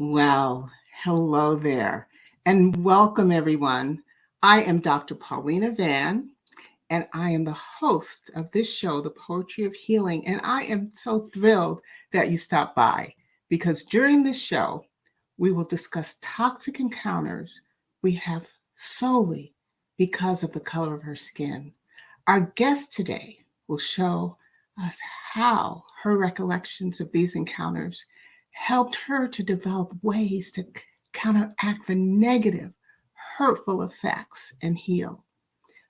Well, hello there, and welcome everyone. I am Dr. Paulina and I am the host of this show, The Poetry of Healing. And I am so thrilled that you stopped by because during this show, we will discuss toxic encounters we have solely because of the color of her skin. Our guest today will show us how her recollections of these encounters helped her to develop ways to counteract the negative, hurtful effects and heal.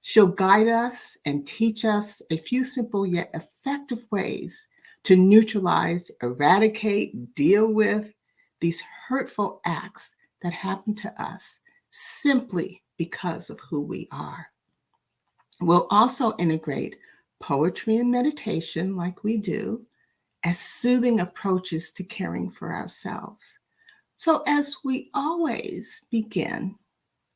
She'll guide us and teach us a few simple yet effective ways to neutralize, eradicate, deal with these hurtful acts that happen to us simply because of who we are. We'll also integrate poetry and meditation, like we do, as soothing approaches to caring for ourselves. So, as we always begin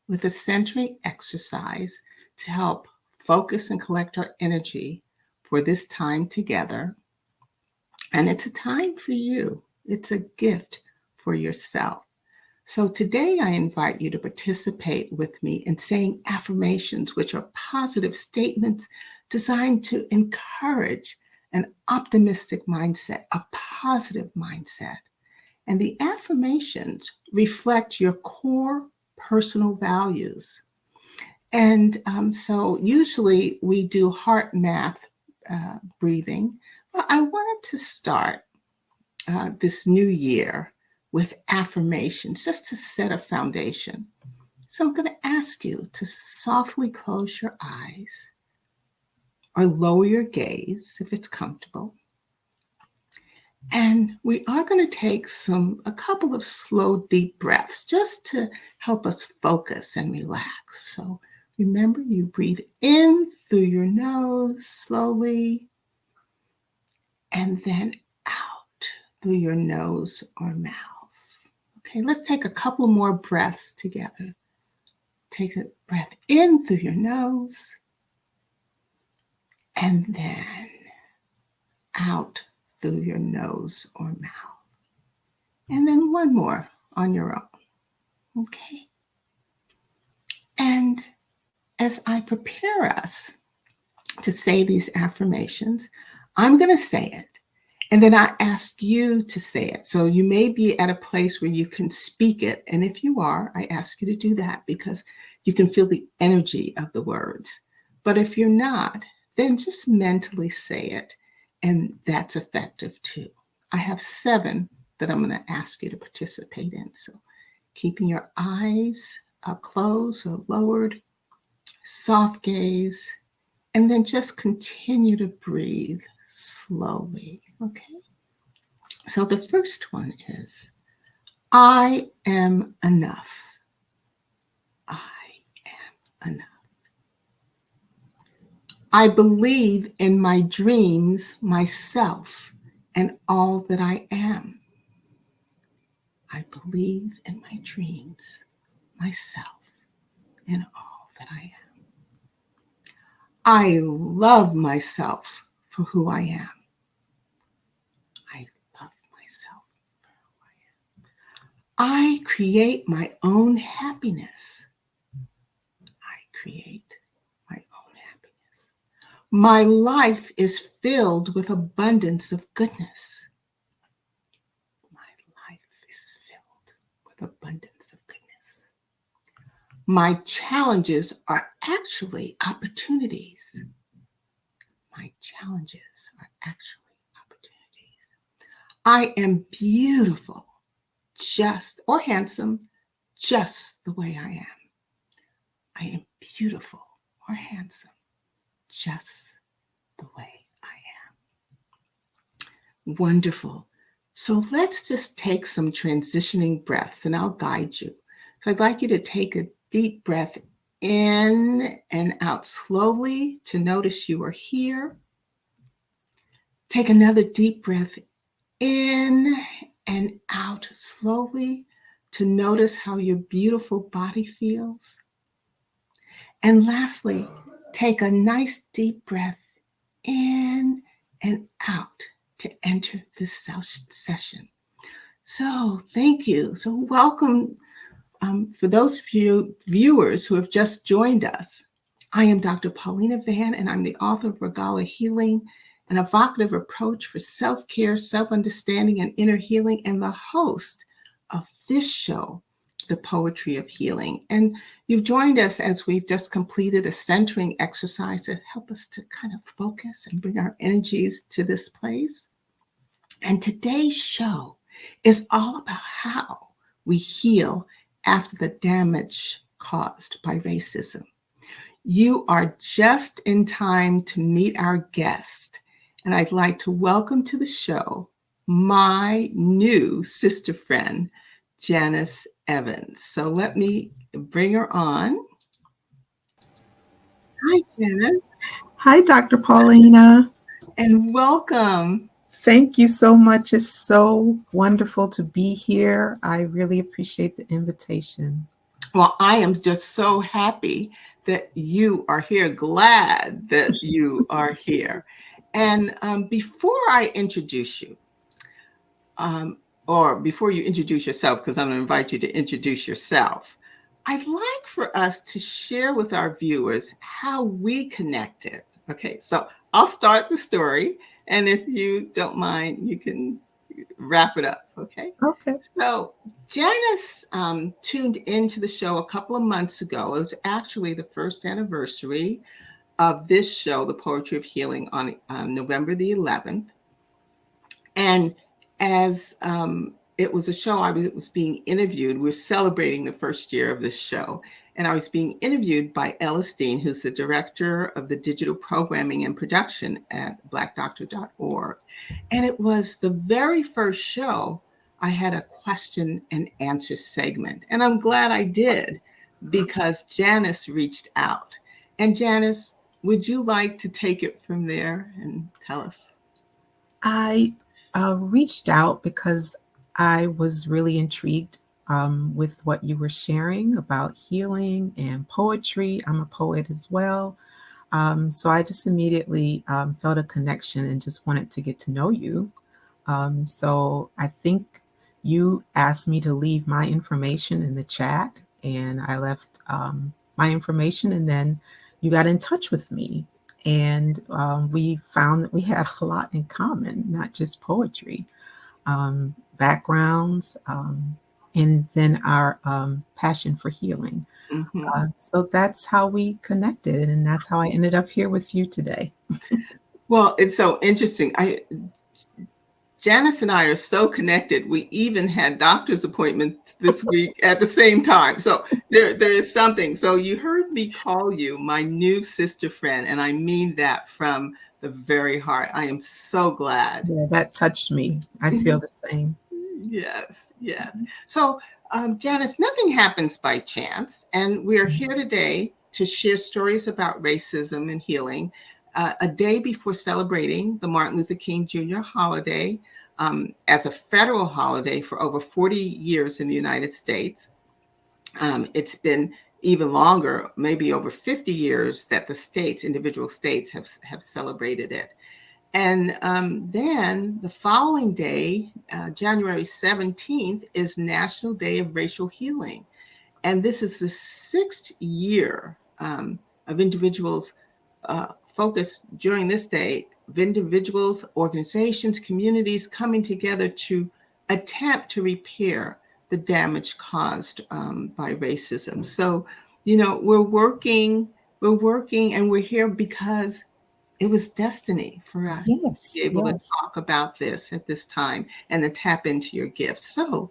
with a centering exercise to help focus and collect our energy for this time together, and it's a time for you, it's a gift for yourself. So today I invite you to participate with me in saying affirmations, which are positive statements designed to encourage an optimistic mindset, a positive mindset. And the affirmations reflect your core personal values. And so usually we do heart math breathing. But I wanted to start this new year with affirmations just to set a foundation. So I'm going to ask you to softly close your eyes or lower your gaze if it's comfortable. And we are going to take a couple of slow, deep breaths just to help us focus and relax. So remember, you breathe in through your nose slowly and then out through your nose or mouth. Okay, let's take a couple more breaths together. Take a breath in through your nose and then out through your nose or mouth. And then one more on your own. Okay. And as I prepare us to say these affirmations, I'm going to say it. And then I ask you to say it. So you may be at a place where you can speak it. And if you are, I ask you to do that because you can feel the energy of the words. But if you're not, then just mentally say it. And that's effective too. I have 7 that I'm going to ask you to participate in. So keeping your eyes closed or lowered, soft gaze, and then just continue to breathe slowly. Okay. So the first one is, I am enough. I am enough. I believe in my dreams, myself, and all that I am. I believe in my dreams, myself, and all that I am. I love myself for who I am. I love myself for who I am. I create my own happiness. I create my own happiness. My life is filled with abundance of goodness. My life is filled with abundance of goodness. My challenges are actually opportunities. My challenges are actually opportunities. I am beautiful, just or handsome, just the way I am. I am beautiful or handsome, just the way I am. Wonderful. So let's just take some transitioning breaths and I'll guide you. So I'd like you to take a deep breath in and out slowly to notice you are here. Take another deep breath in and out slowly to notice how your beautiful body feels. And lastly, take a nice deep breath in and out to enter this session. So thank you. So welcome for those of you viewers who have just joined us. I am Dr. Paulina Van, and I'm the author of Regala Healing, an evocative approach for self-care, self-understanding, and inner healing, and the host of this show, The Poetry of Healing. And you've joined us as we've just completed a centering exercise to help us to kind of focus and bring our energies to this place. And today's show is all about how we heal after the damage caused by racism. You are just in time to meet our guest, and I'd like to welcome to the show my new sister friend, Janis Evans. So let me bring her on. Hi, Janis. Hi, Dr. Paulina. And welcome. Thank you so much. It's so wonderful to be here. I really appreciate the invitation. Well, I am just so happy that you are here, glad that you are here. And before I introduce you, or before you introduce yourself, because I'm going to invite you to introduce yourself, I'd like for us to share with our viewers how we connected. Okay, so I'll start the story, and if you don't mind, you can wrap it up. Okay. Okay. So Janis tuned into the show a couple of months ago. It was actually the first anniversary of this show, The Poetry of Healing, on November the 11th. And as it was a show, I was being interviewed. We're celebrating the first year of this show. And I was being interviewed by Ellis Dean, who's the director of the digital programming and production at blackdoctor.org. And it was the very first show I had a question and answer segment. And I'm glad I did because Janis reached out. And Janis, would you like to take it from there and tell us? I reached out because I was really intrigued with what you were sharing about healing and poetry. I'm a poet as well. So I just immediately felt a connection and just wanted to get to know you. So I think you asked me to leave my information in the chat, and I left my information, and then you got in touch with me. And we found that we had a lot in common, not just poetry, backgrounds, and then our passion for healing. Mm-hmm. So that's how we connected, and that's how I ended up here with you today. Well, it's so interesting. Janis and I are so connected. We even had doctor's appointments this week at the same time. So there is something. So you heard me call you my new sister friend, and I mean that from the very heart. I am so glad. Yeah, that touched me. I feel the same. Yes, yes. So, Janis, nothing happens by chance, and we are here today to share stories about racism and healing. A day before celebrating the Martin Luther King Jr. holiday as a federal holiday for over 40 years in the United States. It's been even longer, maybe over 50 years, that the states, individual states, have celebrated it. And then the following day, January 17th, is National Day of Racial Healing. And this is the 6th year of individuals focused during this day, of individuals, organizations, communities coming together to attempt to repair the damage caused by racism. So, you know, we're working, and we're here because it was destiny for us to be Yes, able to yes. talk about this at this time and to tap into your gifts. So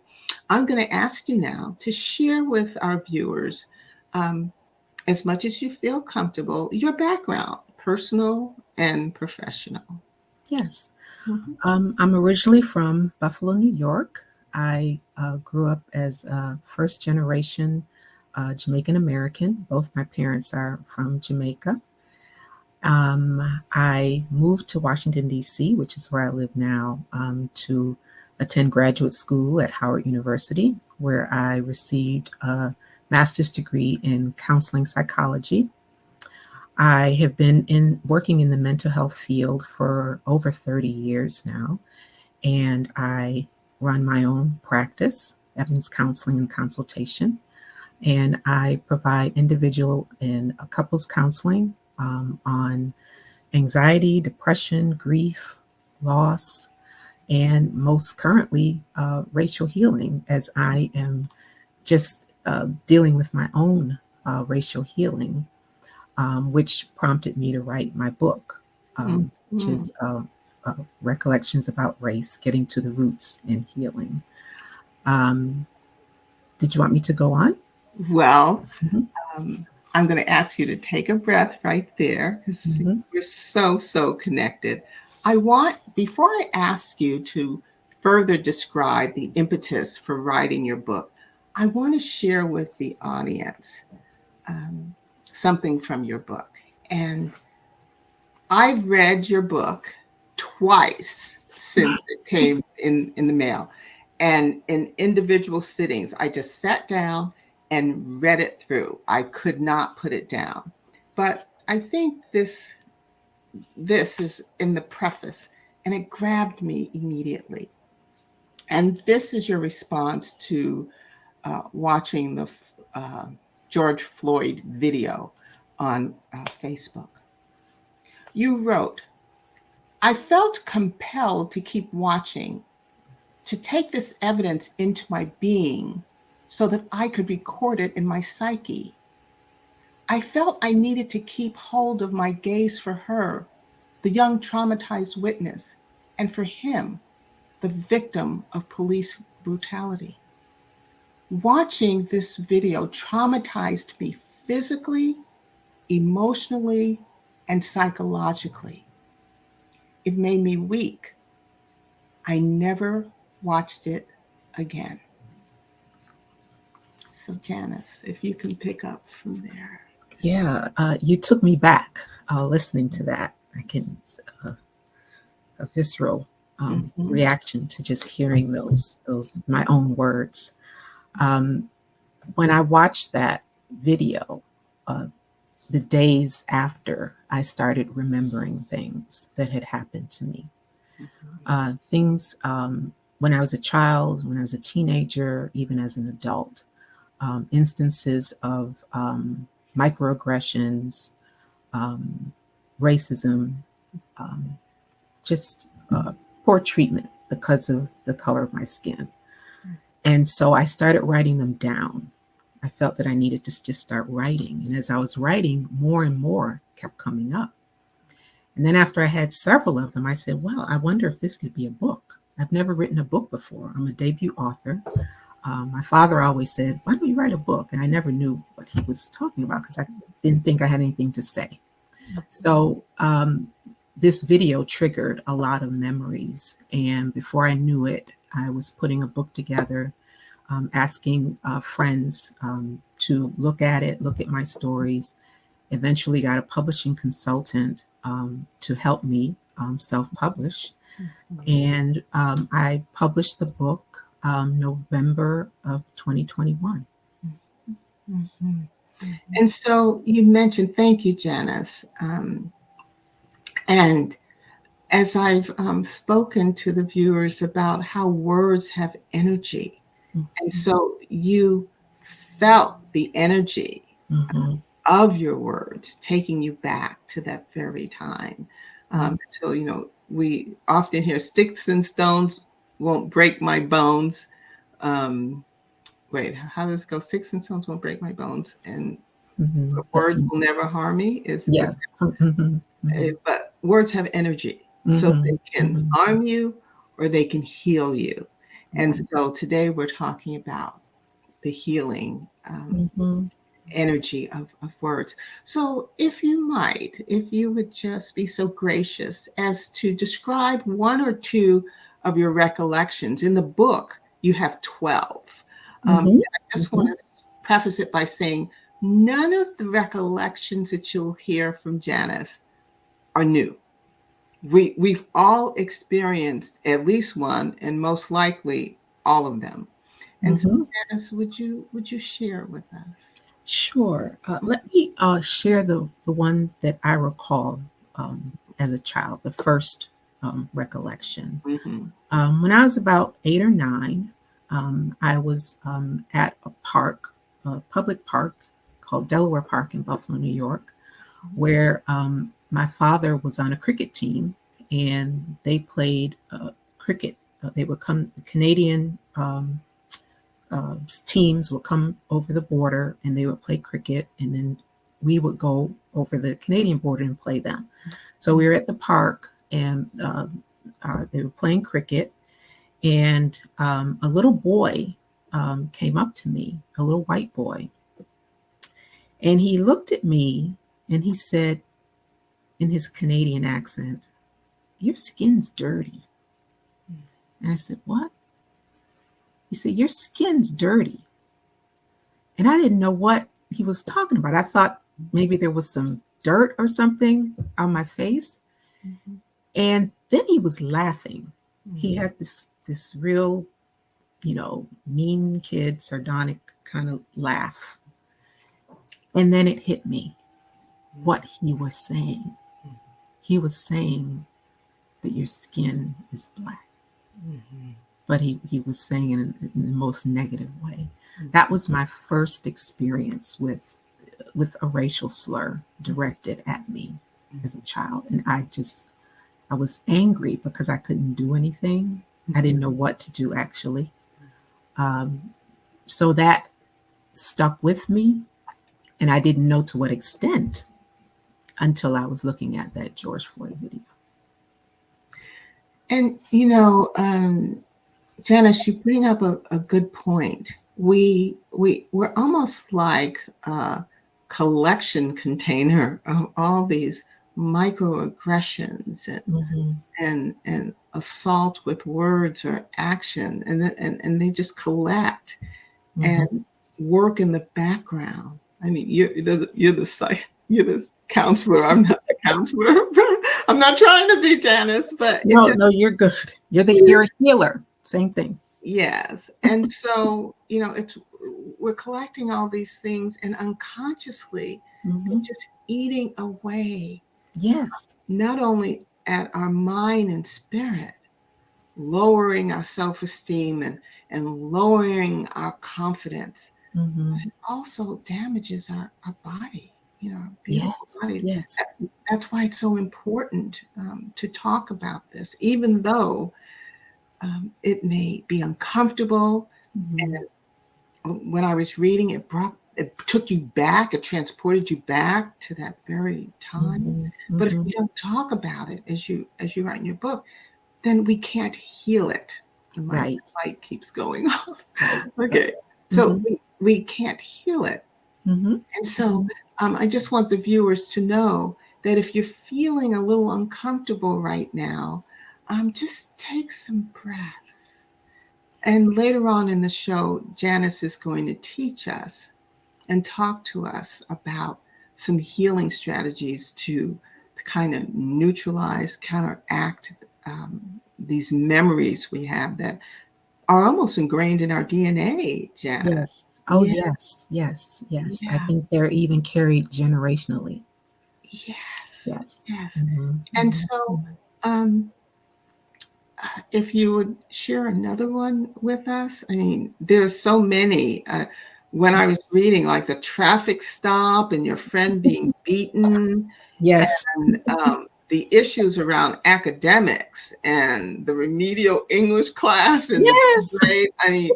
I'm going to ask you now to share with our viewers, as much as you feel comfortable, your background, personal and professional. Yes. Mhm. I'm originally from Buffalo, New York. I grew up as a first generation Jamaican American. Both my parents are from Jamaica. I moved to Washington, D.C., which is where I live now, to attend graduate school at Howard University, where I received a master's degree in counseling psychology. I have been working in the mental health field for over 30 years now, and I run my own practice, Evans Counseling and Consultation, and I provide individual and couples counseling on anxiety, depression, grief, loss, and most currently, racial healing, as I am just dealing with my own racial healing, which prompted me to write my book, which Mhm. is Recollections About Race, Getting to the Roots and Healing. Um, did you want me to go on? Well, Mhm. I'm going to ask you to take a breath right there because Mhm. we're so connected. I want, before I ask you to further describe the impetus for writing your book, I want to share with the audience um, something from your book. And I've read your book twice since it came in the mail. And in individual sittings, I just sat down and read it through. I could not put it down. But I think this is in the preface, and it grabbed me immediately. And this is your response to watching the uh, George Floyd video on Facebook. You wrote, I felt compelled to keep watching, to take this evidence into my being so that I could record it in my psyche. I felt I needed to keep hold of my gaze for her, the young traumatized witness, and for him, the victim of police brutality. Watching this video traumatized me physically, emotionally, and psychologically. It made me weak. I never watched it again. So, Janis, if you can pick up from there. Yeah, you took me back listening to that. I can a visceral Mhm. reaction to just hearing those my own words. Um, when I watched that video, uh, the days after, I started remembering things that had happened to me. Things when I was a child, when I was a teenager, even as an adult, instances of microaggressions, um, racism, um, just poor treatment because of the color of my skin. And so I started writing them down. I felt that I needed to just start writing. And as I was writing, more and more kept coming up. And then after I had several of them, I said, well, I wonder if this could be a book. I've never written a book before. I'm a debut author. My father always said, why don't you write a book? And I never knew what he was talking about because I didn't think I had anything to say. So this video triggered a lot of memories. And before I knew it, I was putting a book together, asking friends to look at it, look at my stories. Eventually got a publishing consultant to help me self-publish. And I published the book November of 2021. Mhm. And so you mentioned, thank you, Janis. And as I've spoken to the viewers about how words have energy, and so you felt the energy Mm-hmm. of your words taking you back to that very time. Yes. So, we often hear sticks and stones won't break my bones. Um, Wait, how does it go? Sticks and stones won't break my bones, and Mm-hmm. words will never harm me. Is Yes. Mm-hmm. Mm-hmm. but words have energy, so Mm-hmm. they can Mm-hmm. harm you or they can heal you. And Right. so today we're talking about the healing Mm-hmm. energy of words. So, if you might, if you would just be so gracious as to describe one or two of your recollections. In the book, you have 12. Mm-hmm. I just Mm-hmm. want to preface it by saying none of the recollections that you'll hear from Janis are new. We've all experienced at least one, and most likely all of them. And so, Mm-hmm. Janice, would you share with us? Sure. Let me share the one that I recall as a child, the first. recollection. Mm-hmm. When I was about 8 or 9, I was at a park, a public park called Delaware Park in Buffalo, New York, where my father was on a cricket team, and they played cricket. They would come, the Canadian teams would come over the border and they would play cricket, and then we would go over the Canadian border and play them. So we were at the park, and they were playing cricket, and a little boy came up to me, a little white boy, and he looked at me and he said in his Canadian accent, "Your skin's dirty." And I said, "What?" He said, "Your skin's dirty." And I didn't know what he was talking about. I thought maybe there was some dirt or something on my face. Mm-hmm. And then he was laughing. Mm-hmm. He had this real, mean kid, sardonic kind of laugh. And then it hit me what he was saying. He was saying that your skin is black. Mm-hmm. But he was saying it in the most negative way. That was my first experience with a racial slur directed at me as a child. And I was angry because I couldn't do anything. I didn't know what to do, actually. So that stuck with me, and I didn't know to what extent until I was looking at that George Floyd video. And, Janis, you bring up a good point. We're almost like a collection container of all these microaggressions and assault with words or action, and they just collect and work in the background. I mean, you're the counselor. I'm not the counselor. I'm not trying to be, Janis, but no, you're good. You're a healer. Same thing. Yes. And so, we're collecting all these things, and unconsciously just eating away. Yes. Not only at our mind and spirit, lowering our self-esteem and lowering our confidence, but it also damages our body, our beautiful body. Yes. That's why it's so important to talk about this, even though it may be uncomfortable. And when I was reading, it took you back, it transported you back to that very time. But if we don't talk about it, as you write in your book, then we can't heal it. My light keeps going off. Okay. So we can't heal it. And so I just want the viewers to know that if you're feeling a little uncomfortable right now, just take some breaths. And later on in the show, Janis is going to teach us and talk to us about some healing strategies to kind of neutralize, counteract these memories we have that are almost ingrained in our DNA, Janis. Yes. Oh, yes. Yeah. I think they're even carried generationally. Yes. And so if you would share another one with us. I mean, there's so many. When I was reading, like the traffic stop and your friend being beaten. Yes. And the issues around academics and the remedial English class in the grade. I mean,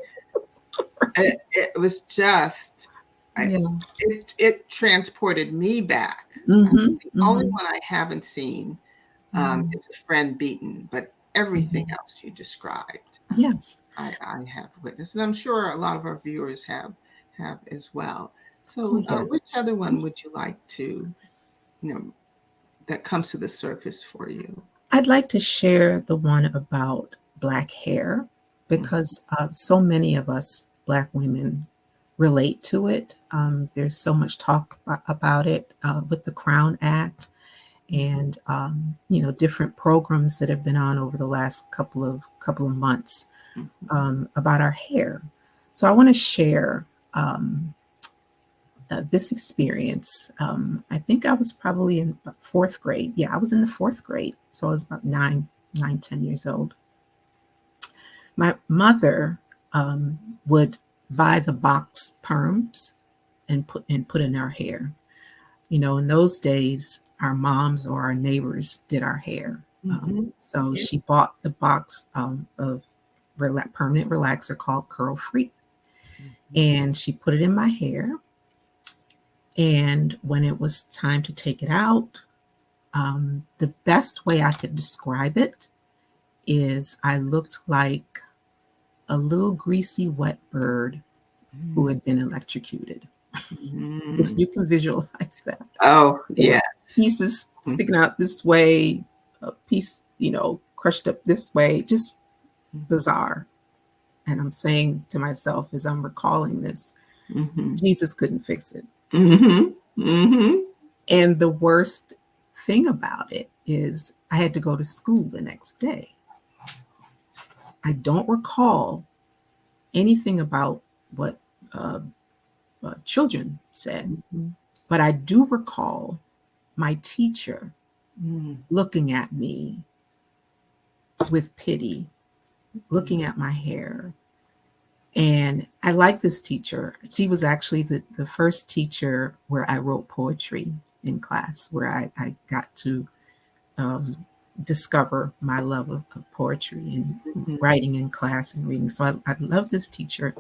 it was just, it transported me back. The only one I haven't seen is a friend beaten, but everything else you described, I have witnessed, and I'm sure a lot of our viewers have as well. So, which other one would you like to, that comes to the surface for you? I'd like to share the one about Black hair, because so many of us Black women relate to it. There's so much talk about it with the Crown Act, and different programs that have been on over the last couple of months about our hair. So I want to share this experience. I think I was probably in fourth grade. Yeah, I was in the fourth grade, so I was about 9, 9, 10 years old. My mother would buy the box perms and put in our hair. You know, in those days, our moms or our neighbors did our hair. So Yeah. she bought the box of permanent relaxer called Curl Free, and she put it in my hair. And when it was time to take it out, the best way I could describe it is I looked like a little greasy wet bird who had been electrocuted. If Mm. you can visualize that. Oh, There were yeah. pieces sticking out this way, a piece, crushed up this way, just bizarre. And I'm saying to myself as I'm recalling this, Jesus couldn't fix it. And the worst thing about it is I had to go to school the next day. I don't recall anything about what uh, children said, but I do recall my teacher looking at me with pity, looking at my hair. And I like this teacher. She was actually the first teacher where I wrote poetry in class, where I got to discover my love of poetry and writing in class and reading. So I love this teacher.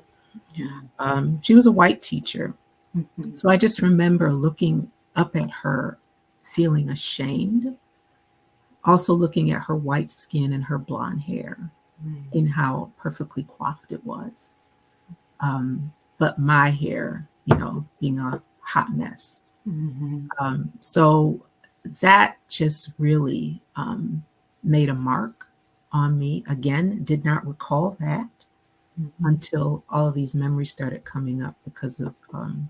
She was a white teacher. So I just remember looking up at her, feeling ashamed, also looking at her white skin and her blonde hair and how perfectly coiffed it was. But my hair, being a hot mess. So that just really made a mark on me. Again, did not recall that until all of these memories started coming up because of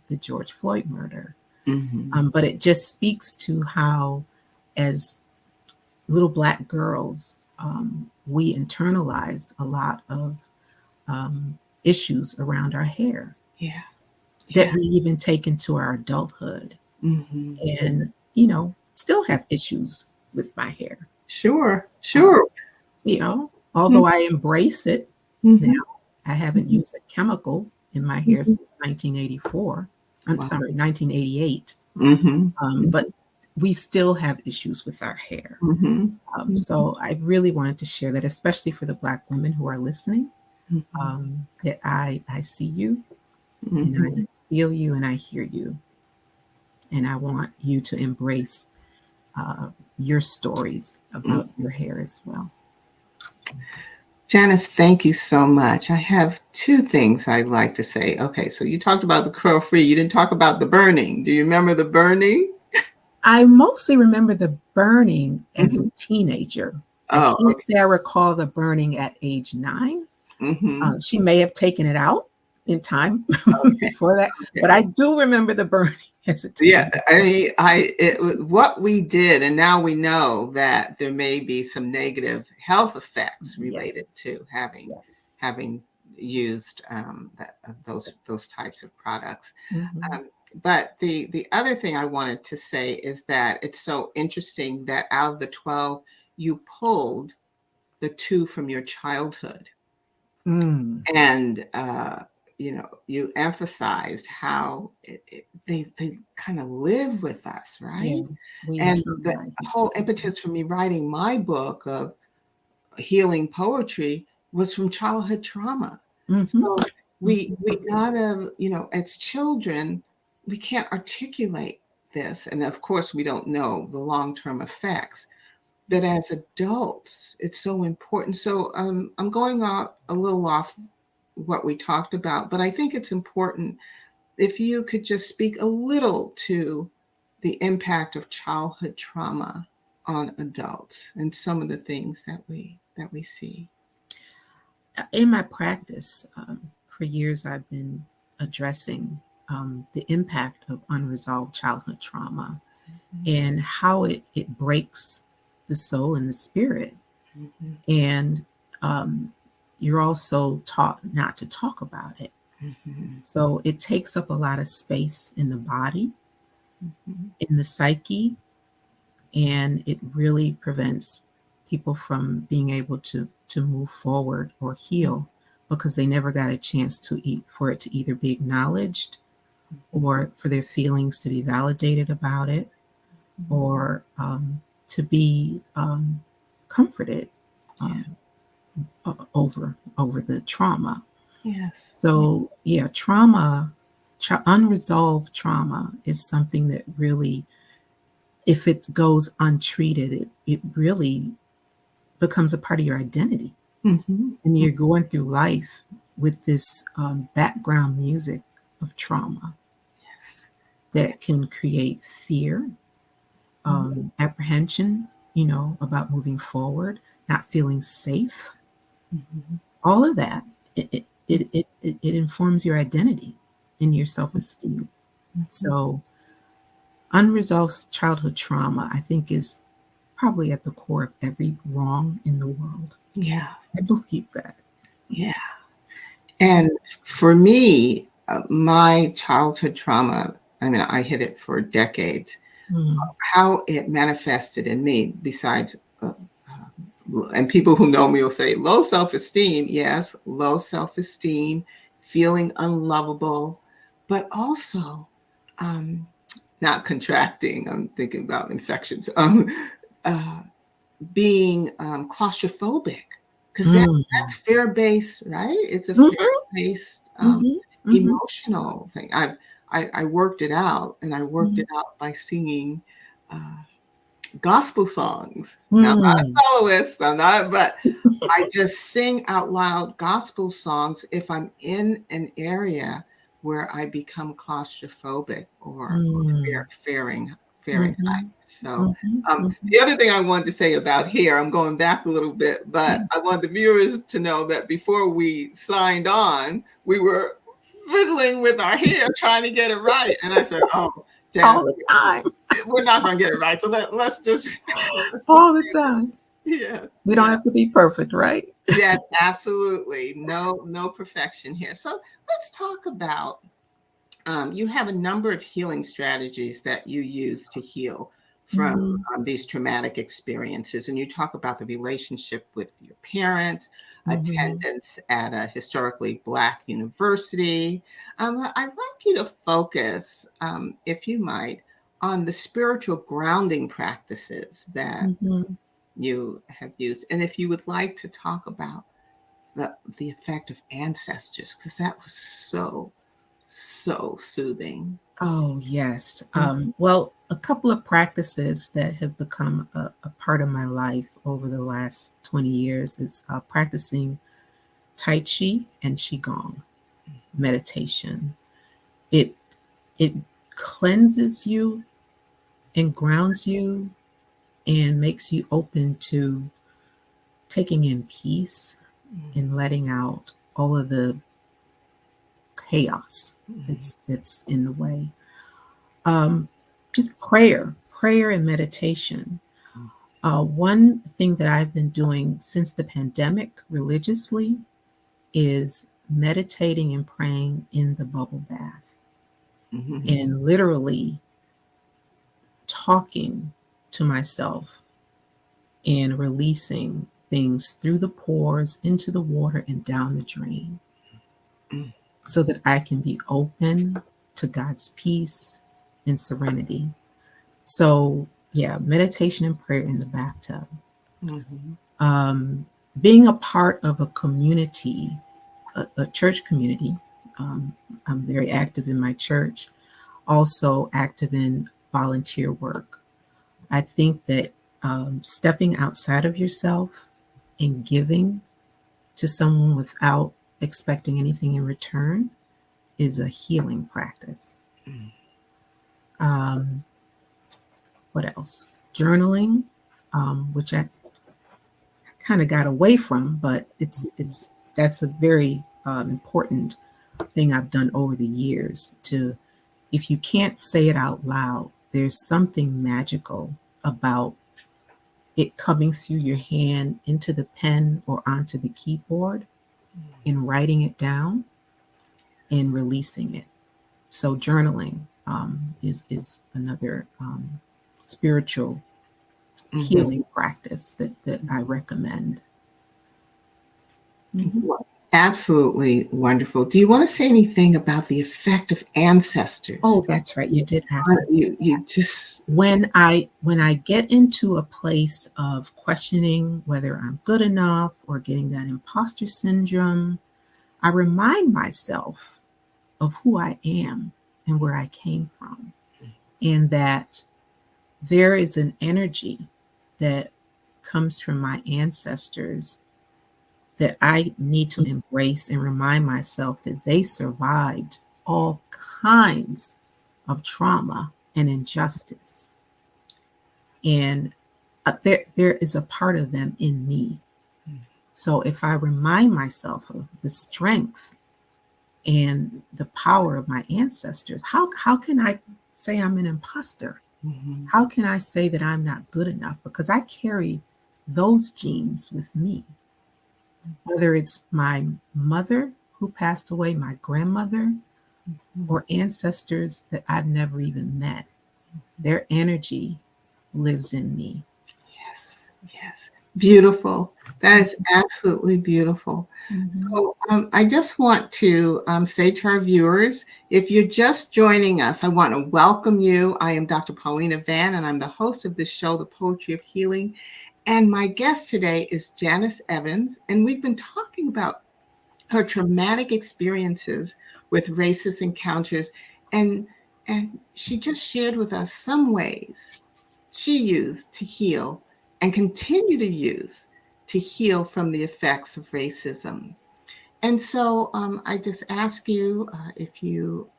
the George Floyd murder. But it just speaks to how, as little Black girls, we internalized a lot of issues around our hair that we even take into our adulthood. And, still have issues with my hair. Sure. Although I embrace it now, I haven't used a chemical in my hair since 1984. I'm sorry, 1988. But we still have issues with our hair. So I really wanted to share that, especially for the Black women who are listening, that I see you and I feel you and I hear you. And I want you to embrace your stories about your hair as well. Janis, thank you so much. I have two things I'd like to say. Okay, so you talked about the curl free. You didn't talk about the burning. Do you remember the burning? I mostly remember the burning as a teenager. I can't say I recall the burning at age 9. She may have taken it out in time before that, but I do remember the burning as a teenager. Yeah, I mean, what we did, and now we know that there may be some negative health effects related to having used those types of products. But the other thing I wanted to say is that it's so interesting that out of the 12, you pulled the 2 from your childhood. And you emphasized how they kind of live with us, right? And the whole impetus for me writing my book of healing poetry was from childhood trauma. So we gotta, as children, we can't articulate this, and of course we don't know the long-term effects. But as adults, it's so important. So I'm going off a little off what we talked about, but I think it's important if you could just speak a little to the impact of childhood trauma on adults and some of the things that we see. In my practice, for years, I've been addressing the impact of unresolved childhood trauma and how it breaks the soul and the spirit. And you're also taught not to talk about it. So it takes up a lot of space in the body, in the psyche, and it really prevents people from being able to move forward or heal because they never got a chance to for it to either be acknowledged or for their feelings to be validated about it, or to be comforted over the trauma. Yes. So yeah, trauma, unresolved trauma is something that really, if it goes untreated, it really becomes a part of your identity. Mm-hmm. And you're going through life with this background music of trauma Yes. that can create fear, apprehension, about moving forward, not feeling safe. Mm-hmm. All of that, it informs your identity and your self-esteem. So unresolved childhood trauma, I think, is probably at the core of every wrong in the world. Yeah. I believe that. Yeah. And for me, my childhood trauma, I mean, I hid it for decades. How it manifested in me, besides, and people who know me will say low self-esteem. Yes, low self-esteem, feeling unlovable, but also not contracting. I'm thinking about infections. Uh, Being claustrophobic, because that's fear-based, right? It's a fear-based emotional thing. I worked it out, and I worked it out by singing gospel songs. Now, I'm not a soloist, I'm not, but I just sing out loud gospel songs if I'm in an area where I become claustrophobic or fearing heights. So the other thing I wanted to say about hair, I'm going back a little bit, but I want the viewers to know that before we signed on, we were fiddling with our hair trying to get it right. And I said, oh, All Janis, the time. we're not going to get it right. So let's just All the time. yes. We don't have to be perfect, right? Yes, absolutely. No perfection here. So let's talk about, you have a number of healing strategies that you use to heal from these traumatic experiences. And you talk about the relationship with your parents, attendance at a historically Black university. I'd like you to focus, if you might, on the spiritual grounding practices that you have used. And if you would like to talk about the effect of ancestors, because that was so soothing. Oh, yes. Well, a couple of practices that have become a part of my life over the last 20 years is practicing Tai Chi and Qigong meditation. It it cleanses you and grounds you and makes you open to taking in peace and letting out all of the chaos that's in the way. Just prayer and meditation. One thing that I've been doing since the pandemic religiously is meditating and praying in the bubble bath and literally talking to myself and releasing things through the pores into the water and down the drain so that I can be open to God's peace and serenity. So, yeah, meditation and prayer in the bathtub. Being a part of a community, a church community. I'm very active in my church, also active in volunteer work. I think that stepping outside of yourself and giving to someone without expecting anything in return is a healing practice. What else? Journaling, which I kind of got away from, but that's a very important thing I've done over the years. To, if you can't say it out loud, there's something magical about it coming through your hand into the pen or onto the keyboard and writing it down and releasing it. So journaling is another spiritual healing practice that that I recommend. Mhm. Absolutely wonderful. Do you want to say anything about the effect of ancestors? Oh, that's right. You did ask me. You just When I get into a place of questioning whether I'm good enough or getting that imposter syndrome, I remind myself of who I am and where I came from, and that there is an energy that comes from my ancestors that I need to embrace and remind myself that they survived all kinds of trauma and injustice. And there is a part of them in me. So if I remind myself of the strength and the power of my ancestors, how can I say I'm an imposter? Mhm. How can I say that I'm not good enough? Because I carry those genes with me. Whether it's my mother who passed away, my grandmother, or ancestors that I've never even met, their energy lives in me. Yes, yes. Beautiful. That is absolutely beautiful. Mhm. So I just want to say to our viewers, if you're just joining us, I want to welcome you. I am Dr. Paulina Van, and I'm the host of this show, The Poetry of Healing. And my guest today is Janis Evans, and we've been talking about her traumatic experiences with racist encounters. And, and she just shared with us some ways she used to heal and continue to use to heal from the effects of racism. And so I just ask you if you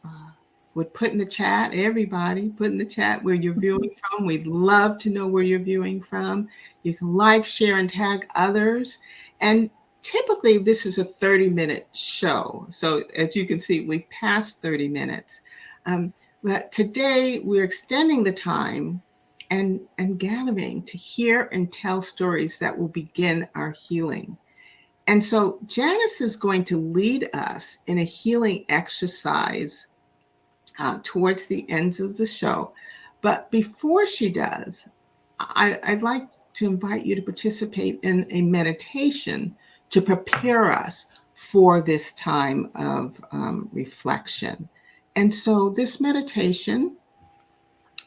would put in the chat, everybody, put in the chat where you're viewing from. We'd love to know where you're viewing from. You can like, share, and tag others. And typically, this is a 30-minute show. So as you can see, we've passed 30 minutes. But today, we're extending the time and gathering to hear and tell stories that will begin our healing. And so Janis is going to lead us in a healing exercise towards the ends of the show. But before she does, I'd like to invite you to participate in a meditation to prepare us for this time of reflection. And so this meditation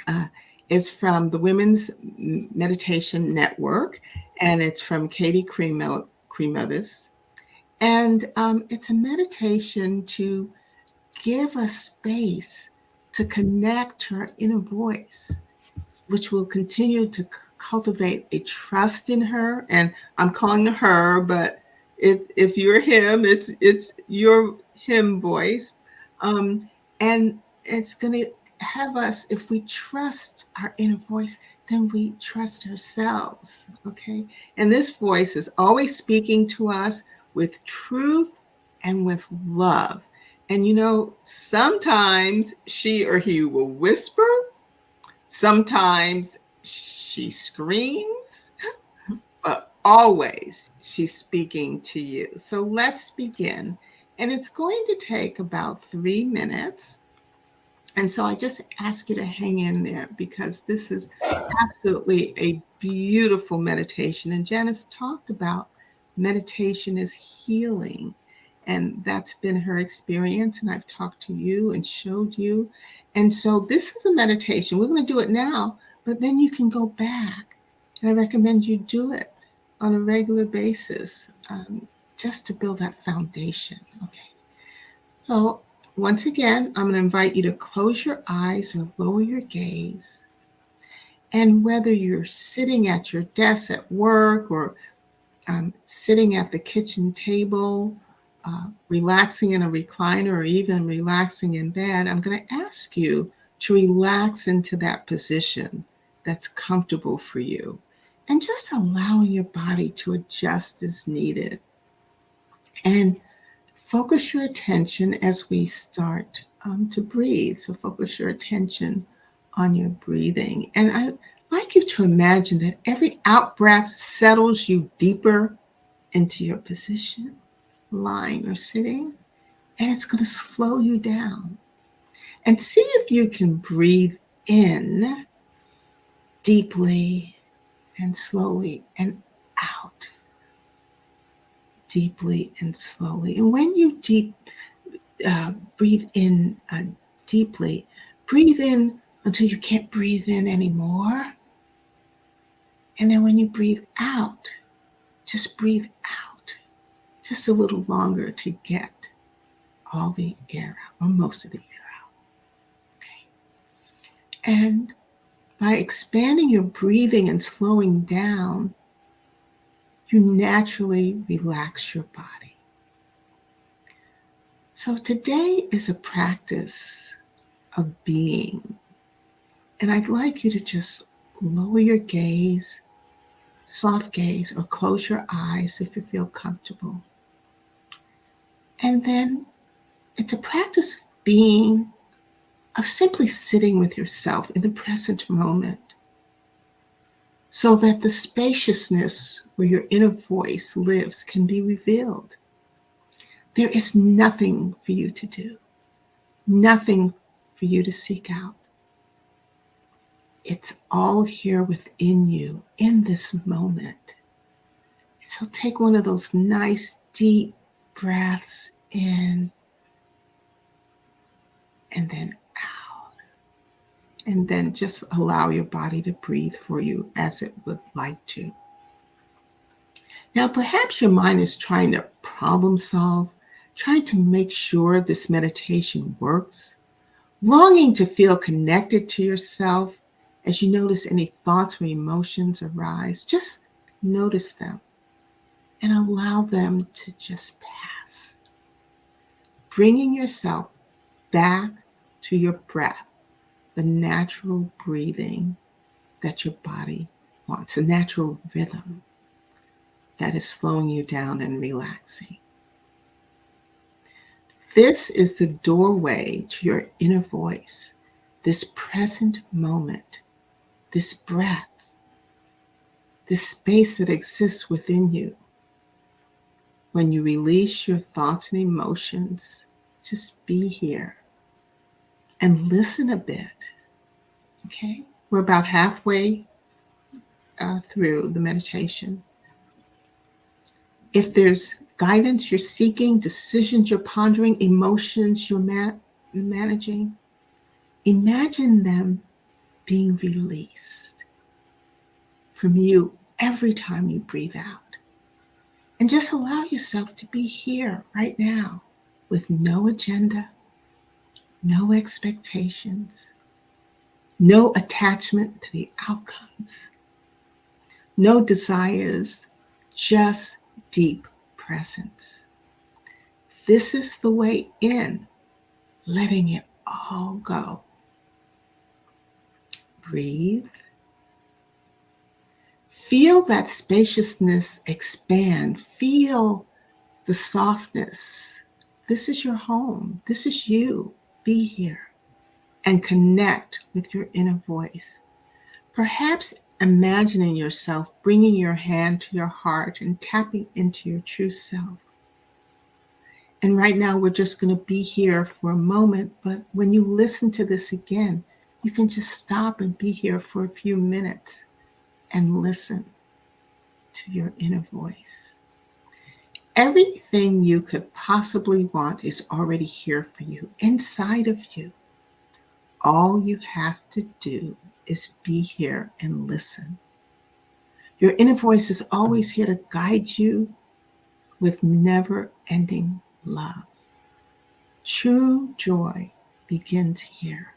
uh, is from the Women's Meditation Network, and it's from Katie Cremotis. And it's a meditation to give us space to connect to our inner voice, which will continue to cultivate a trust in her. And I'm calling her, but if you're him, it's your him voice. And it's going to have us, if we trust our inner voice, then we trust ourselves. Okay. And this voice is always speaking to us with truth and with love. And sometimes she or he will whisper, sometimes she screams, but always she's speaking to you. So let's begin. And it's going to take about 3 minutes. And so I just ask you to hang in there because this is absolutely a beautiful meditation. And Janis talked about meditation is healing. And that's been her experience. And I've talked to you and showed you. And so this is a meditation. We're going to do it now, but then you can go back. And I recommend you do it on a regular basis just to build that foundation. Okay. So once again, I'm going to invite you to close your eyes or lower your gaze. And whether you're sitting at your desk at work or sitting at the kitchen table, relaxing in a recliner, or even relaxing in bed, I'm going to ask you to relax into that position that's comfortable for you and just allowing your body to adjust as needed. And focus your attention as we start to breathe. So focus your attention on your breathing. And I'd like you to imagine that every out breath settles you deeper into your position, lying or sitting, and it's going to slow you down. And see if you can breathe in deeply and slowly and out deeply and slowly. And when you breathe in deeply, breathe in until you can't breathe in anymore. And then when you breathe out, just breathe out just a little longer to get all the air out, or most of the air out. Okay. And by expanding your breathing and slowing down, you naturally relax your body. So today is a practice of being. And I'd like you to just lower your gaze, soft gaze, or close your eyes if you feel comfortable. And then it's a practice of being, of simply sitting with yourself in the present moment, so that the spaciousness where your inner voice lives can be revealed. There is nothing for you to do, nothing for you to seek out. It's all here within you in this moment. So take one of those nice deep breaths in and then out. And then just allow your body to breathe for you as it would like to. Now, perhaps your mind is trying to problem solve, trying to make sure this meditation works, longing to feel connected to yourself as you notice any thoughts or emotions arise. Just notice them and allow them to just pass. Bringing yourself back to your breath, the natural breathing that your body wants, a natural rhythm that is slowing you down and relaxing. This is the doorway to your inner voice, this present moment, this breath, this space that exists within you. When you release your thoughts and emotions, just be here and listen a bit. Okay? We're about halfway through the meditation. If there's guidance you're seeking, decisions you're pondering, emotions you're managing, imagine them being released from you every time you breathe out. And just allow yourself to be here right now with no agenda, no expectations, no attachment to the outcomes, no desires, just deep presence. This is the way in, letting it all go. Breathe. Feel that spaciousness expand. Feel the softness. This is your home. This is you. Be here and connect with your inner voice. Perhaps imagining yourself bringing your hand to your heart and tapping into your true self. And right now, we're just going to be here for a moment, but when you listen to this again, you can just stop and be here for a few minutes and listen to your inner voice. Everything you could possibly want is already here for you, inside of you. All you have to do is be here and listen. Your inner voice is always here to guide you with never-ending love. True joy begins here,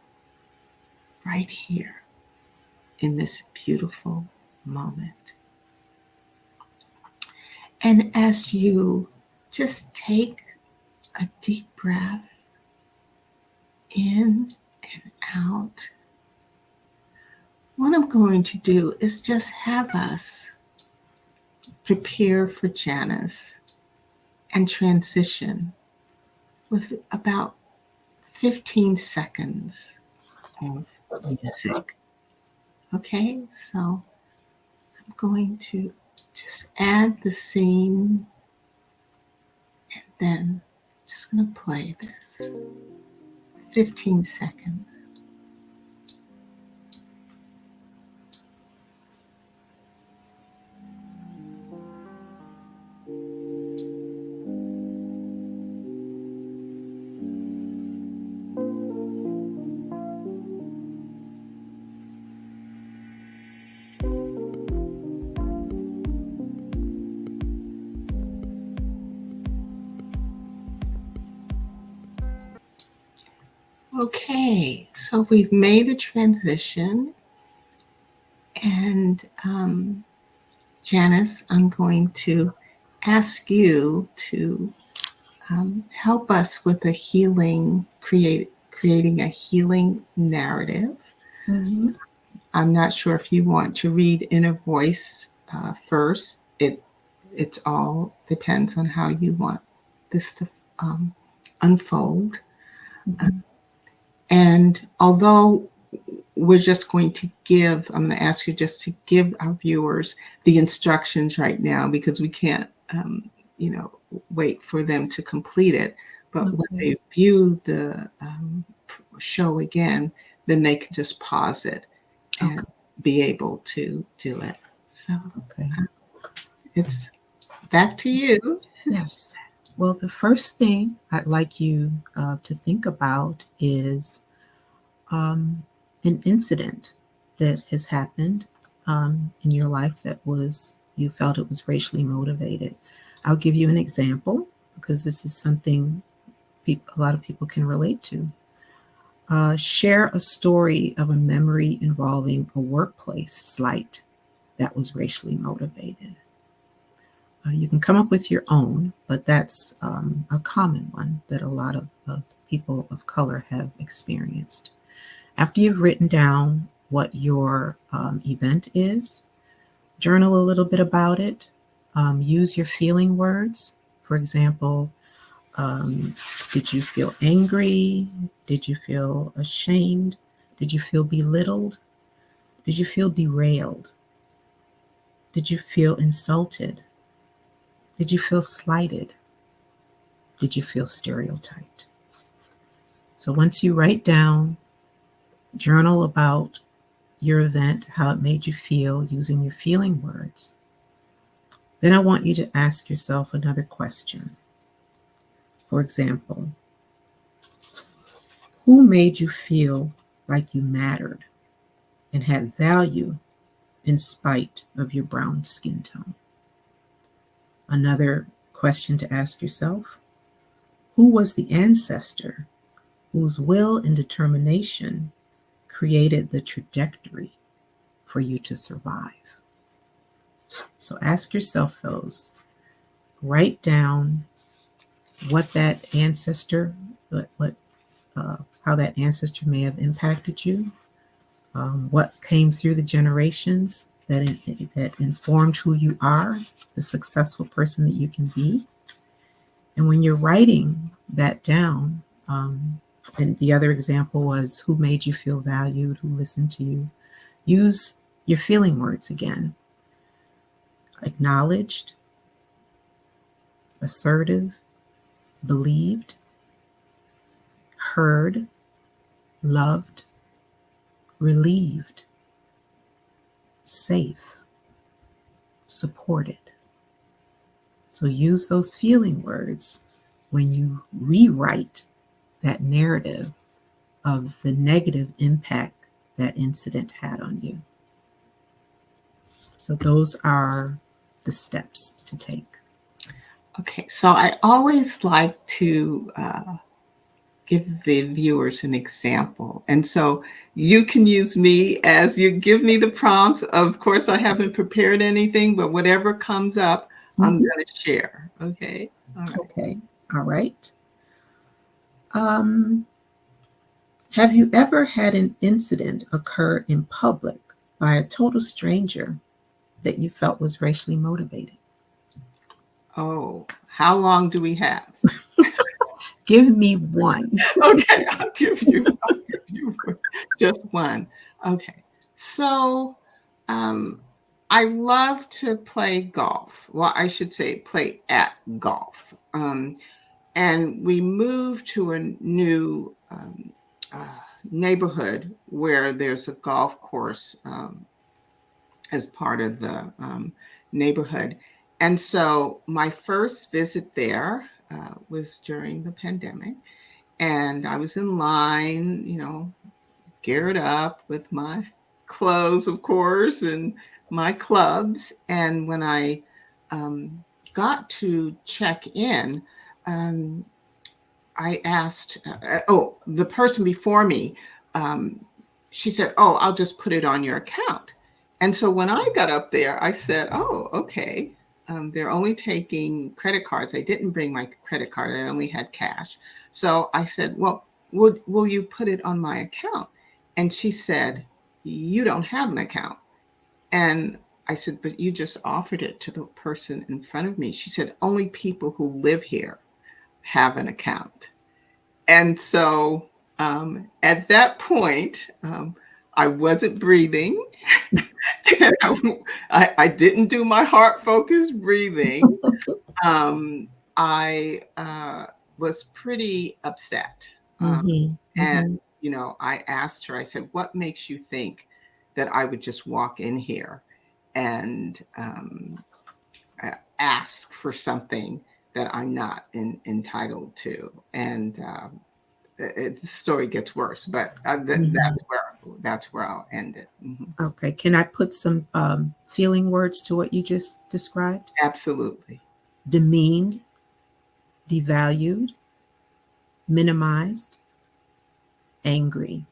right here, in this beautiful moment. And as you just take a deep breath in and out, what I'm going to do is just have us prepare for Janis and transition with about 15 seconds of music. Okay, so I'm going to just add the scene and then just going to play this 15 seconds. Okay, so we've made a transition, and Janice, I'm going to ask you to help us with a creating a healing narrative. Mhm. I'm not sure if you want to read in a voice first. It's all depends on how you want this to um, unfold. Uh, Mhm. and although we're just going to give, I'm going to ask you just to give our viewers the instructions right now because we can't, you know, wait for them to complete it. But when Okay. they view the show again, then they can just pause it and Okay. be able to do it. So Okay. it's back to you. Yes. Well, the first thing I'd like you to think about is um, an incident that has happened in your life that was, you felt it was racially motivated. I'll give you an example because this is something a lot of people can relate to. Share a story of a memory involving a workplace slight that was racially motivated. You can come up with your own, but that's a common one that a lot of people of color have experienced. After you've written down what your event is, journal a little bit about it. Use your feeling words. For example, um, did you feel angry? Did you feel ashamed? Did you feel belittled? Did you feel derailed? Did you feel insulted? Did you feel slighted? Did you feel stereotyped? So once you write down, journal about your event, how it made you feel using your feeling words, then I want you to ask yourself another question. For example, who made you feel like you mattered and had value in spite of your brown skin tone? Another question to ask yourself, who was the ancestor whose will and determination created the trajectory for you to survive? So ask yourself those. Write down what that ancestor, what how that ancestor may have impacted you, what came through the generations that informed who you are, the successful person that you can be. And when you're writing that down, and the other example was who made you feel valued, who listened to you, use your feeling words again. Acknowledged, assertive, believed, heard, loved, relieved, safe, supported. So use those feeling words when you rewrite that narrative of the negative impact that incident had on you. So those are the steps to take. Okay, so I always like to give the viewers an example. And so you can use me as you give me the prompts. Of course, I haven't prepared anything, but whatever comes up, I'm Mhm. going to share. Okay. All right. Okay. All right. Um, have you ever had an incident occur in public by a total stranger that you felt was racially motivated? Oh, how long do we have? Give me one. Okay, I'll give you just one. Okay. So, um, I love to play golf. Well, I should say play at golf. And we moved to a new neighborhood where there's a golf course as part of the neighborhood. And so my first visit there was during the pandemic. And I was in line, you know, geared up with my clothes, of course, and my clubs. And when I got to check in, um, I asked, the person before me, she said, "Oh, I'll just put it on your account." And so when I got up there, I said, "Oh, okay. They're only taking credit cards. I didn't bring my credit card. I only had cash." So I said, "Well, will you put it on my account?" And she said, "You don't have an account." And I said, "But you just offered it to the person in front of me." She said, "Only people who live here have an account." And so at that point, I wasn't breathing. And I didn't do my heart focused breathing. Um, I was pretty upset. Um, Mm-hmm. and, Mm-hmm. I asked her, I said, "What makes you think that I would just walk in here and ask for something that I'm not entitled to?" And the story gets worse, but Mm-hmm. that's where I'll end it. Mhm. Okay. Can I put some feeling words to what you just described? Absolutely. Demeaned, devalued, minimized, angry,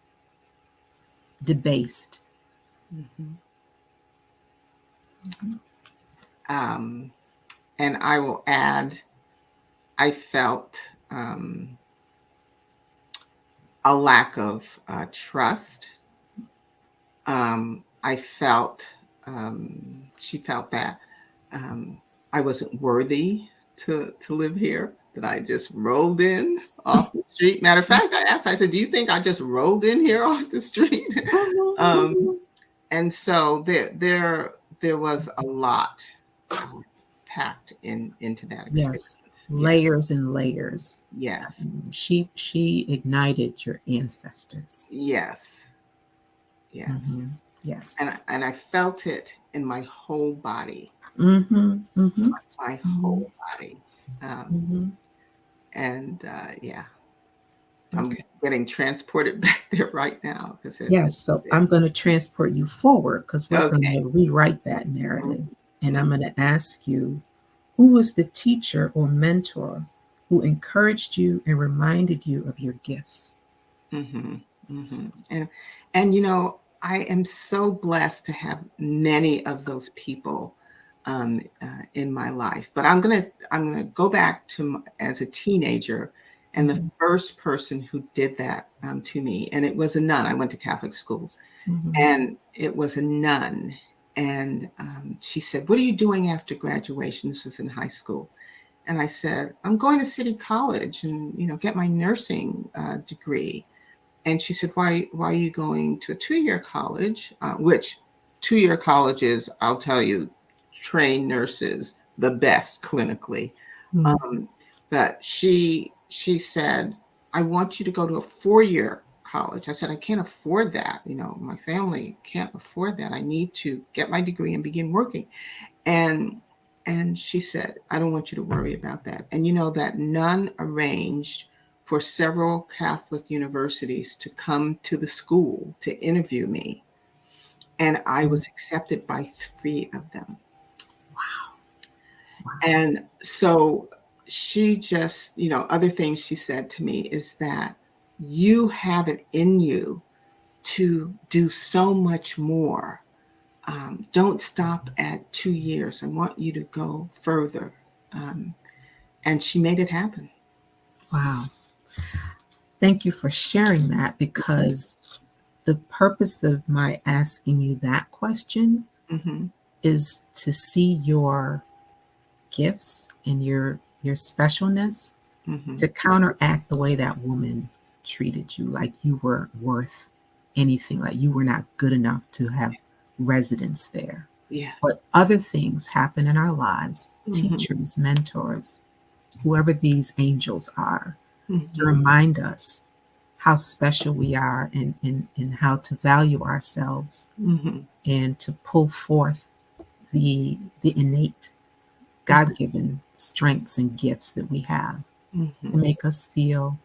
debased. Mhm. Mhm. Um, and I will add, I felt a lack of trust. I felt she felt that I wasn't worthy to live here. That I just rolled in off the street. Matter of fact, I asked. I said, "Do you think I just rolled in here off the street?" um, Mhm. and so there was a lot packed into that experience. Yes, Yeah. layers and layers. Yes. She ignited your ancestors. Yes. Yes. Hmm. Yes. And I felt it in my whole body. Hmm. Hmm. My Hmm. whole body. Um, Hmm. and yeah, I'm Okay. getting transported back there right now because Yes. So I'm going to transport you forward because we're going okay. to rewrite that narrative. And I'm Mhm. going to ask you, who was the teacher or mentor who encouraged you and reminded you of your gifts? Mhm. Mhm. And I am so blessed to have many of those people in my life. But I'm gonna go back to as a teenager, and the Hmm. first person who did that to me, and it was a nun. I went to Catholic schools, Hmm. and it was a nun, and she said, "What are you doing after graduation?" This was in high school. And I said, "I'm going to City College and get my nursing degree." And she said, why are you going to a 2-year college? Which 2-year colleges, I'll tell you, train nurses the best clinically. Um, but she said, "I want you to go to a 4-year college." I said, "I can't afford that. My family can't afford that. I need to get my degree and begin working." And she said, "I don't want you to worry about that." And that nun arranged for several Catholic universities to come to the school to interview me. And I Hmm. was accepted by 3 of them. Wow. And so she just, other things she said to me is that you have it in you to do so much more. Don't stop at 2 years. I want you to go further. Um, and she made it happen. Wow. Thank you for sharing that because the purpose of my asking you that question Hmm. is to see your gifts and your specialness Hmm. to counteract the way that woman treated you like you weren't worth anything, like you were not good enough to have residence there. Yeah. But other things happen in our lives, Hmm. teachers, mentors, whoever these angels are, to Hmm. remind us how special we are and how to value ourselves Hmm. and to pull forth the innate God-given strengths and gifts that we have to Hmm. make us feel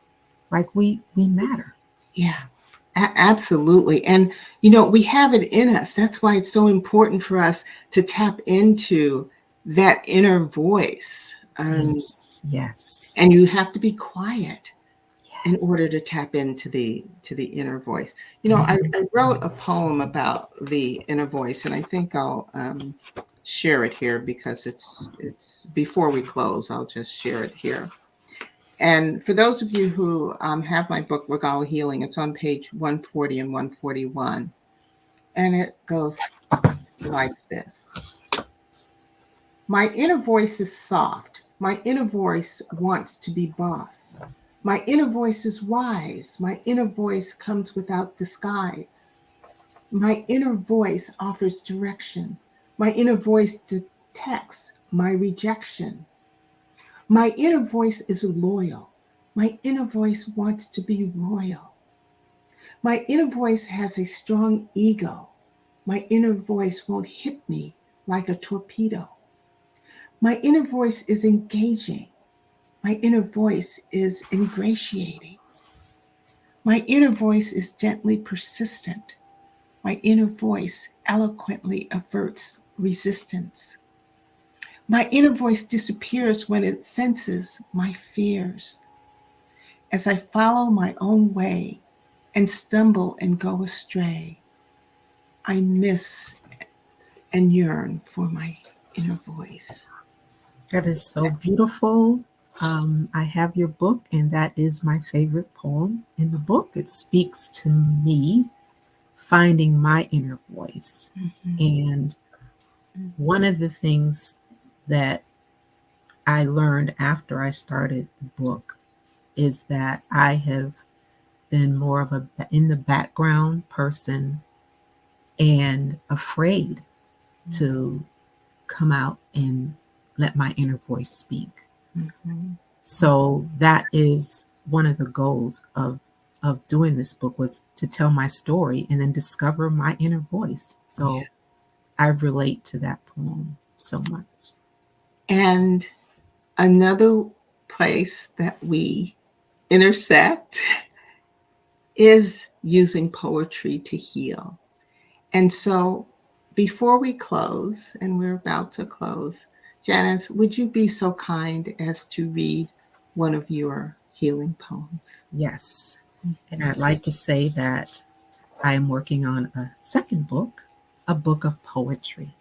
like we matter. Yeah. Absolutely. And, we have it in us. That's why it's so important for us to tap into that inner voice. Yes, yes. And you have to be quiet. in order to tap into the inner voice. You know, I wrote a poem about the inner voice, and I think I'll share it here because it's before we close. I'll just share it here. And for those of you who have my book, Regal Healing, it's on page 140 and 141. And it goes like this. My inner voice is soft. My inner voice wants to be boss. My inner voice is wise. My inner voice comes without disguise. My inner voice offers direction. My inner voice detects my rejection. My inner voice is loyal. My inner voice wants to be royal. My inner voice has a strong ego. My inner voice won't hit me like a torpedo. My inner voice is engaging. My inner voice is ingratiating. My inner voice is gently persistent. My inner voice eloquently averts resistance. My inner voice disappears when it senses my fears. As I follow my own way and stumble and go astray, I miss and yearn for my inner voice. That is so beautiful. I have your book, and that is my favorite poem in the book. It speaks to me finding my inner voice. Mm-hmm. And one of the things that I learned after I started the book is that I have been more of a in the background person and afraid to come out and let my inner voice speak. Mm-hmm. So that is one of the goals of doing this book, was to tell my story and then discover my inner voice. So I relate to that poem so much. And another place that we intersect is using poetry to heal. And so before we close, and we're about to close, Janis, would you be so kind as to read one of your healing poems? Yes. And I'd like to say that I am working on a second book, a book of poetry.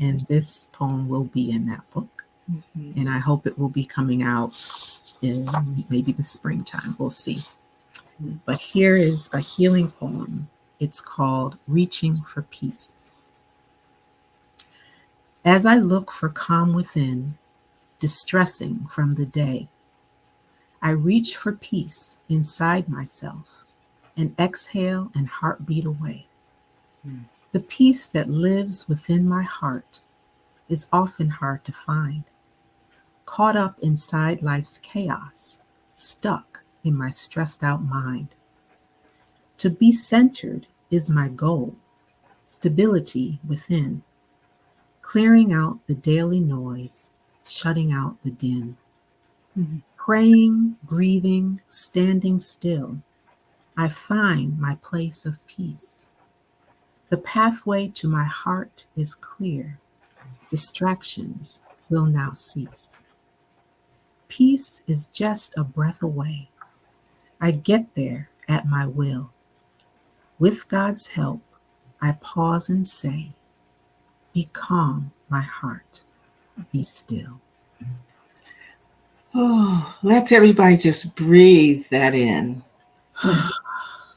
And this poem will be in that book. Mm-hmm. And I hope it will be coming out in maybe the springtime. We'll see. But here is a healing poem. It's called Reaching for Peace. As I look for calm within, distressing from the day, I reach for peace inside myself and exhale and heartbeat away. The peace that lives within my heart is often hard to find, caught up inside life's chaos, stuck in my stressed out mind. To be centered is my goal, stability within, clearing out the daily noise, shutting out the din. Mm-hmm. Praying, breathing, standing still, I find my place of peace. The pathway to my heart is clear. Distractions will now cease. Peace is just a breath away. I get there at my will. With God's help, I pause and say, be calm, my heart, be still. Oh, let's everybody just breathe that in. That's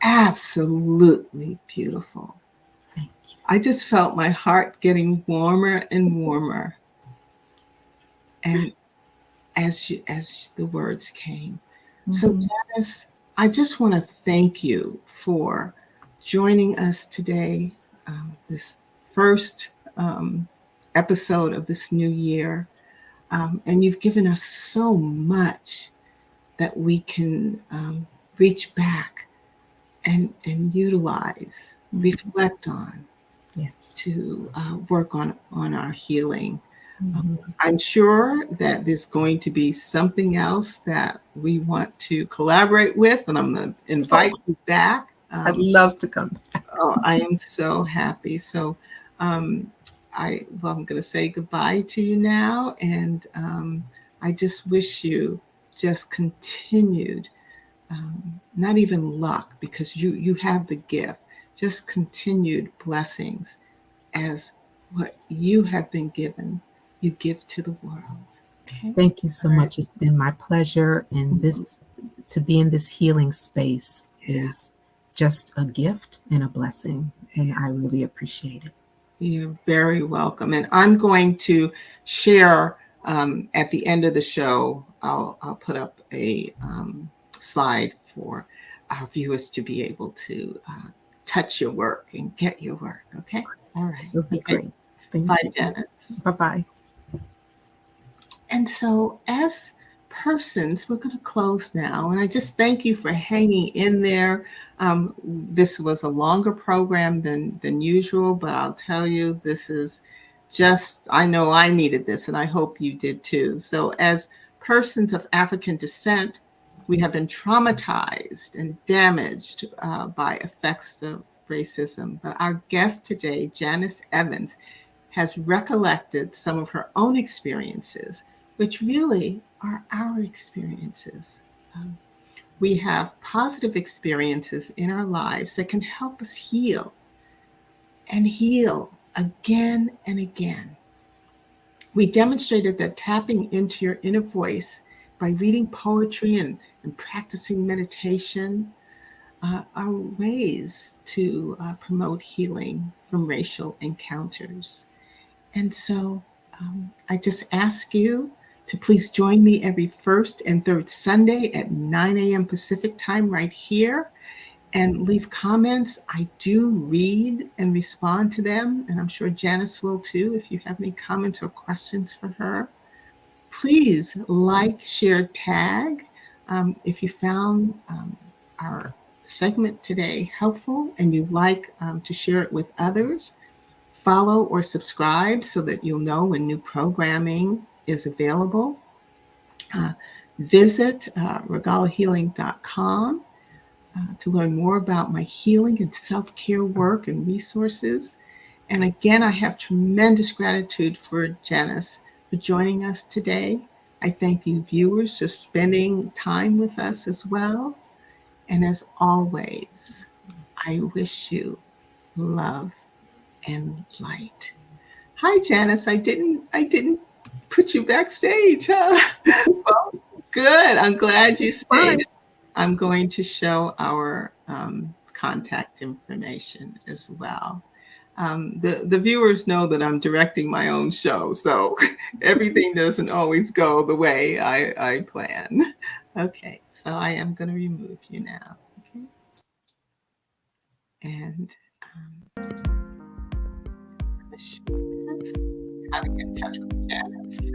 absolutely beautiful. Thank you. I just felt my heart getting warmer and warmer. And as the words came. So Mhm. Janis, I just want to thank you for joining us today, this first episode of this new year. And you've given us so much that we can reach back and utilize, reflect on, Yes. to work on our healing. Mhm. I'm sure that there's going to be something else that we want to collaborate with, and I'm going to Oh, invite you back. I'd love to come back. Oh, I am so happy. So I'm going to say goodbye to you now, and I just wish you just continued not even luck, because you have the gift, just continued blessings as what you have been given, you give to the world. Okay? Thank you so All right. much. It's been my pleasure. And Mhm. this, to be in this healing space Yeah, is just a gift and a blessing. And I really appreciate it. you're very welcome. And I'm going to share at the end of the show, I'll put up a slide for our viewers to be able to touch your work and get your work. Okay. All right. It'll be Okay. great. Bye, Thank you. Janice. Bye bye. And so, as persons, we're going to close now. And I just thank you for hanging in there. This was a longer program than usual, but I'll tell you, this is just, I know I needed this, and I hope you did too. So, as persons of African descent, we have been traumatized and damaged by effects of racism. But our guest today, Janis Evans, has recollected some of her own experiences, which really are our experiences. Um, we have positive experiences in our lives that can help us heal and heal again and again. We demonstrated that tapping into your inner voice by reading poetry and practicing meditation are ways to promote healing from racial encounters. And so I just ask you to please join me every first and third Sunday at 9 a.m. Pacific time right here, and leave comments. I do read and respond to them, and I'm sure Janice will too if you have any comments or questions for her. Please like, share, tag if you found our segment today helpful and you'd like to share it with others. Follow or subscribe so that you'll know when new programming is available. Uh, Visit regalahealing.com to learn more about my healing and self-care work and resources. And again, I have tremendous gratitude for Janis for joining us today. I thank you, viewers, for spending time with us as well. And as always, I wish you love and light. Hi, Janice. I didn't put you backstage, huh? Well, good. I'm glad you stayed. Bye. I'm going to show our contact information as well. The viewers know that I'm directing my own show, so everything doesn't always go the way I plan. Okay, so I am going to remove you now. Okay, and just going to show this how to get in touch with Janice.